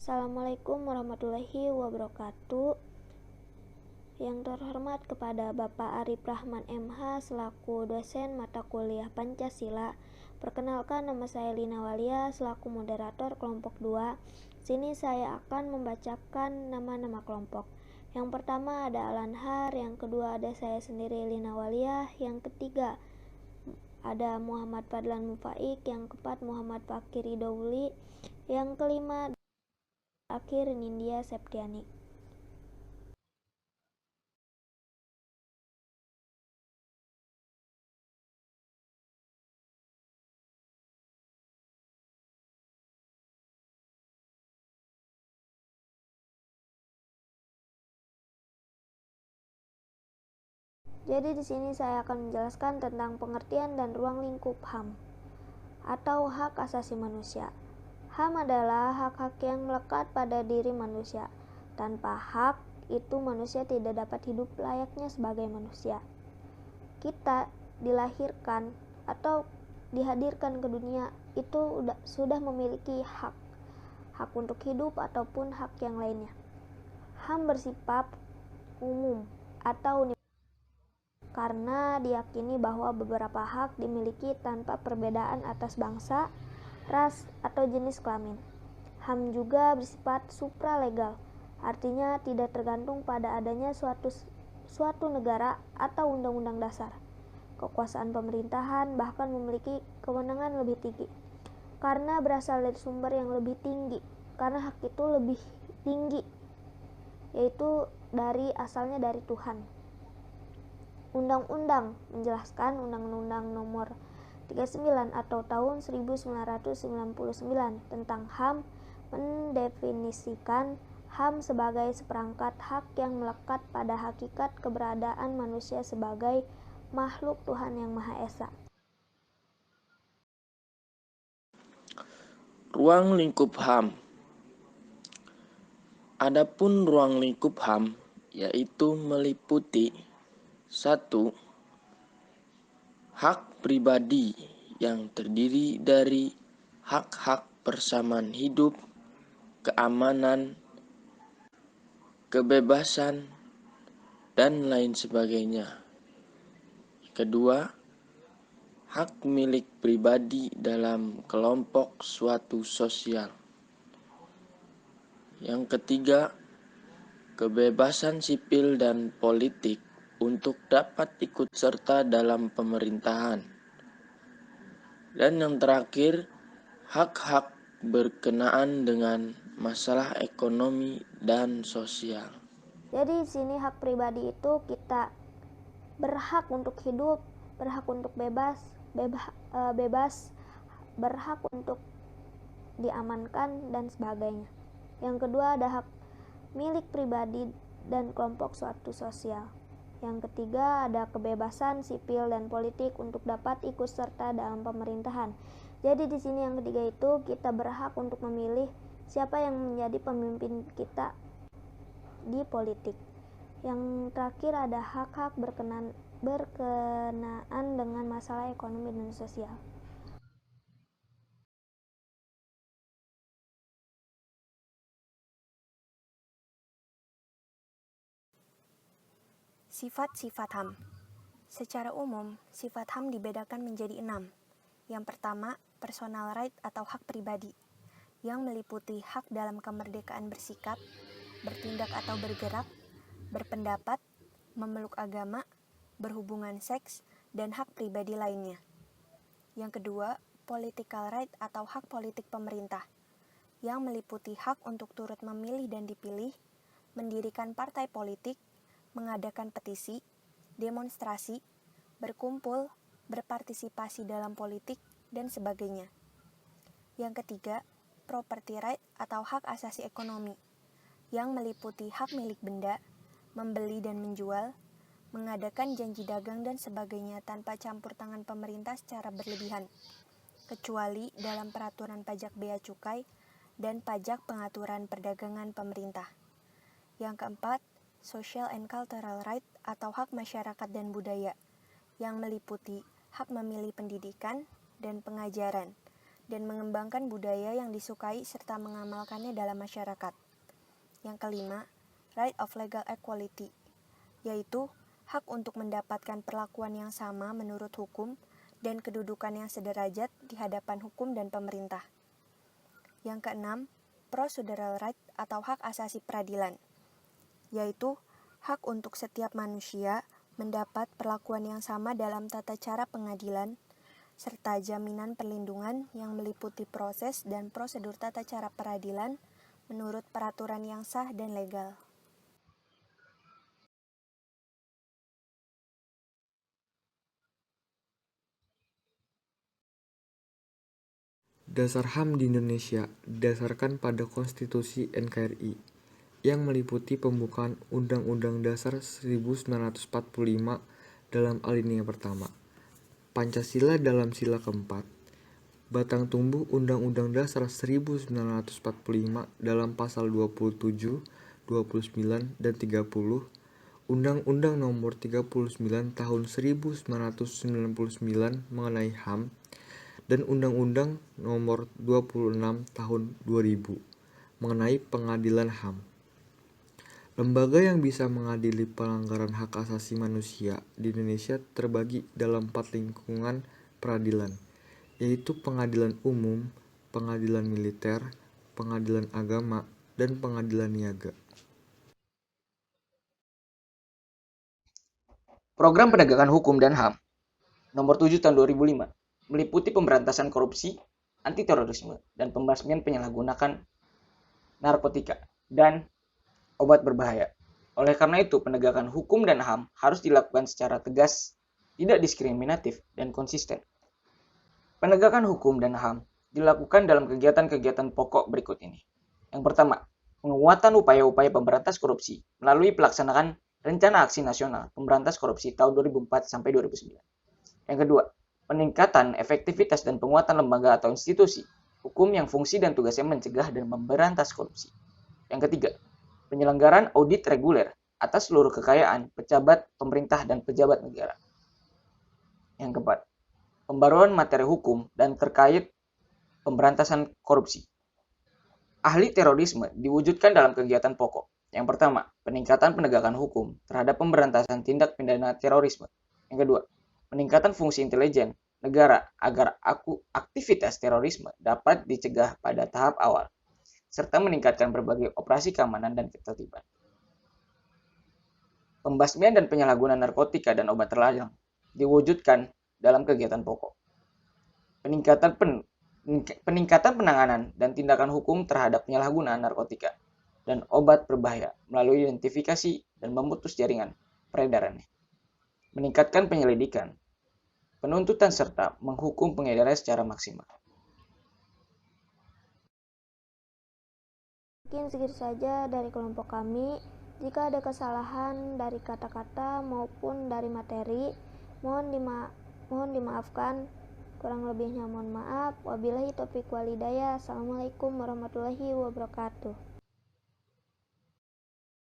Assalamualaikum warahmatullahi wabarakatuh. Yang terhormat kepada Bapak Arif Rahman MH selaku dosen mata kuliah Pancasila. Perkenalkan, nama saya Lina Walia selaku moderator kelompok 2. Sini saya akan membacakan nama-nama kelompok. Yang pertama ada Alanhar, yang kedua ada saya sendiri Lina Walia, yang ketiga ada Muhammad Fadlan Mufaik, yang keempat Muhammad Fakir Idowli, yang kelima akhir Nindya Septiani. Jadi di sini saya akan menjelaskan tentang pengertian dan ruang lingkup HAM atau hak asasi manusia. HAM adalah hak-hak yang melekat pada diri manusia. Tanpa hak itu manusia tidak dapat hidup layaknya sebagai manusia. Kita dilahirkan atau dihadirkan ke dunia itu sudah memiliki hak untuk hidup ataupun hak yang lainnya. HAM bersifat umum atau universal karena diyakini bahwa beberapa hak dimiliki tanpa perbedaan atas bangsa, ras, atau jenis kelamin. HAM juga bersifat supralegal, artinya tidak tergantung pada adanya suatu negara atau undang-undang dasar. Kekuasaan pemerintahan bahkan memiliki kewenangan lebih tinggi, karena berasal dari sumber yang lebih tinggi, karena hak itu lebih tinggi, yaitu asalnya dari Tuhan. Undang-undang menjelaskan Undang-Undang Nomor 39 atau tahun 1999 tentang HAM mendefinisikan HAM sebagai seperangkat hak yang melekat pada hakikat keberadaan manusia sebagai makhluk Tuhan yang Maha Esa. Ruang lingkup HAM. Adapun ruang lingkup HAM yaitu meliputi 1. Hak pribadi yang terdiri dari hak-hak persamaan hidup, keamanan, kebebasan, dan lain sebagainya. Kedua, hak milik pribadi dalam kelompok suatu sosial. Yang ketiga, kebebasan sipil dan politik untuk dapat ikut serta dalam pemerintahan. Dan yang terakhir, hak-hak berkenaan dengan masalah ekonomi dan sosial. Jadi di sini hak pribadi itu kita berhak untuk hidup, berhak untuk bebas, berhak untuk diamankan dan sebagainya. Yang kedua ada hak milik pribadi dan kelompok suatu sosial. Yang ketiga ada kebebasan sipil dan politik untuk dapat ikut serta dalam pemerintahan. Jadi di sini yang ketiga itu kita berhak untuk memilih siapa yang menjadi pemimpin kita di politik. Yang terakhir ada hak-hak berkenaan dengan masalah ekonomi dan sosial. Sifat-sifat HAM. Secara umum, sifat HAM dibedakan menjadi 6. Yang pertama, personal right atau hak pribadi, yang meliputi hak dalam kemerdekaan bersikap, bertindak atau bergerak, berpendapat, memeluk agama, berhubungan seks, dan hak pribadi lainnya. Yang kedua, political right atau hak politik pemerintah, yang meliputi hak untuk turut memilih dan dipilih, mendirikan partai politik, mengadakan petisi, demonstrasi, berkumpul, berpartisipasi dalam politik, dan sebagainya. Yang ketiga, property right atau hak asasi ekonomi, yang meliputi hak milik benda, membeli dan menjual, mengadakan janji dagang dan sebagainya tanpa campur tangan pemerintah secara berlebihan, kecuali dalam peraturan pajak bea cukai dan pajak pengaturan perdagangan pemerintah. Yang keempat, social and cultural right atau hak masyarakat dan budaya, yang meliputi hak memilih pendidikan dan pengajaran, dan mengembangkan budaya yang disukai serta mengamalkannya dalam masyarakat. Yang kelima, right of legal equality, yaitu hak untuk mendapatkan perlakuan yang sama menurut hukum dan kedudukan yang sederajat di hadapan hukum dan pemerintah. Yang keenam, procedural right atau hak asasi peradilan, yaitu hak untuk setiap manusia mendapat perlakuan yang sama dalam tata cara pengadilan, serta jaminan perlindungan yang meliputi proses dan prosedur tata cara peradilan menurut peraturan yang sah dan legal. Dasar HAM di Indonesia didasarkan pada Konstitusi NKRI yang meliputi pembukaan Undang-Undang Dasar 1945 dalam alinea pertama, Pancasila dalam sila keempat, batang tumbuh Undang-Undang Dasar 1945 dalam pasal 27, 29, dan 30, Undang-Undang Nomor 39 Tahun 1999 mengenai HAM, dan Undang-Undang Nomor 26 Tahun 2000 mengenai Pengadilan HAM. Lembaga yang bisa mengadili pelanggaran hak asasi manusia di Indonesia terbagi dalam 4 lingkungan peradilan, yaitu pengadilan umum, pengadilan militer, pengadilan agama, dan pengadilan niaga. Program Penegakan Hukum dan HAM Nomor 7 Tahun 2005 meliputi pemberantasan korupsi, anti-terorisme, dan pembasmian penyalahgunaan narkotika dan obat berbahaya. Oleh karena itu, penegakan hukum dan HAM harus dilakukan secara tegas, tidak diskriminatif, dan konsisten. Penegakan hukum dan HAM dilakukan dalam kegiatan-kegiatan pokok berikut ini. Yang pertama, penguatan upaya-upaya pemberantas korupsi melalui pelaksanaan Rencana Aksi Nasional Pemberantas Korupsi tahun 2004 sampai 2009. Yang kedua, peningkatan efektivitas dan penguatan lembaga atau institusi hukum yang fungsi dan tugasnya mencegah dan memberantas korupsi. Yang ketiga, penyelenggaraan audit reguler atas seluruh kekayaan pejabat pemerintah dan pejabat negara. Yang keempat, pembaruan materi hukum dan terkait pemberantasan korupsi. Ahli terorisme diwujudkan dalam kegiatan pokok. Yang pertama, peningkatan penegakan hukum terhadap pemberantasan tindak pidana terorisme. Yang kedua, peningkatan fungsi intelijen negara agar aktivitas terorisme dapat dicegah pada tahap awal, serta meningkatkan berbagai operasi keamanan dan ketertiban. Pembasmian dan penyalahgunaan narkotika dan obat terlarang diwujudkan dalam kegiatan pokok. Peningkatan penanganan dan tindakan hukum terhadap penyalahgunaan narkotika dan obat berbahaya melalui identifikasi dan memutus jaringan peredarannya. Meningkatkan penyelidikan, penuntutan serta menghukum pengedarnya secara maksimal. Mungkin segitu saja dari kelompok kami. Jika ada kesalahan dari kata-kata maupun dari materi, mohon dimaafkan. Kurang lebihnya mohon maaf. Wabillahi taufiq wal hidayah. Assalamualaikum warahmatullahi wabarakatuh.